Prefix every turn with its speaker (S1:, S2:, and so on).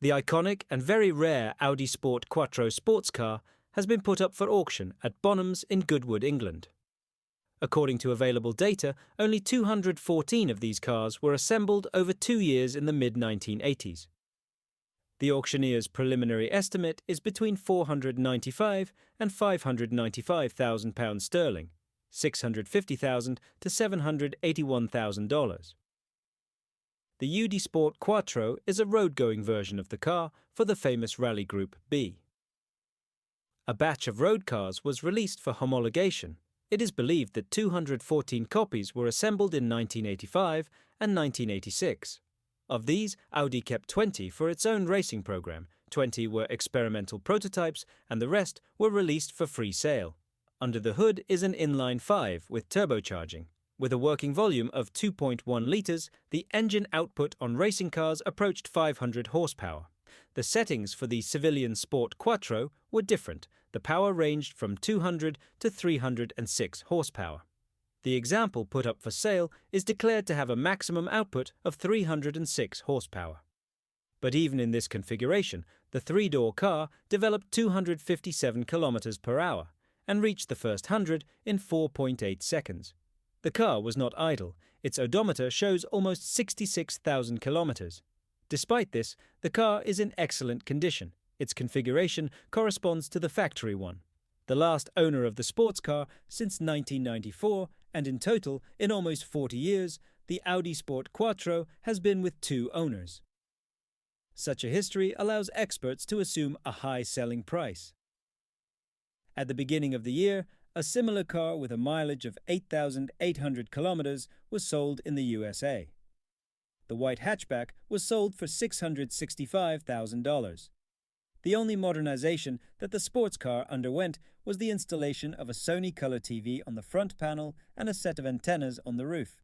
S1: The iconic and very rare Audi Sport Quattro sports car has been put up for auction at Bonhams in Goodwood, England. According to available data, only 214 of these cars were assembled over 2 years in the mid-1980s. The auctioneer's preliminary estimate is between £495,000 and £595,000 sterling, $650,000 to $781,000. The Audi Sport Quattro is a road-going version of the car for the famous rally group B. A batch of road cars was released for homologation. It is believed that 214 copies were assembled in 1985 and 1986. Of these, Audi kept 20 for its own racing program, 20 were experimental prototypes, and the rest were released for free sale. Under the hood is an inline-5 with turbocharging. With a working volume of 2.1 litres, the engine output on racing cars approached 500 horsepower. The settings for the civilian Sport Quattro were different. The power ranged from 200 to 306 horsepower. The example put up for sale is declared to have a maximum output of 306 horsepower. But even in this configuration, the three-door car developed 257 kilometers per hour and reached the first 100 in 4.8 seconds. The car was not idle. Its odometer shows almost 66,000 kilometers. Despite this, the car is in excellent condition. Its configuration corresponds to the factory one. The last owner of the sports car since 1994, and in total, in almost 40 years, the Audi Sport Quattro has been with 2 owners. Such a history allows experts to assume a high selling price. At the beginning of the year, a similar car with a mileage of 8,800 kilometers was sold in the USA. The white hatchback was sold for $665,000. The only modernization that the sports car underwent was the installation of a Sony color TV on the front panel and a set of antennas on the roof.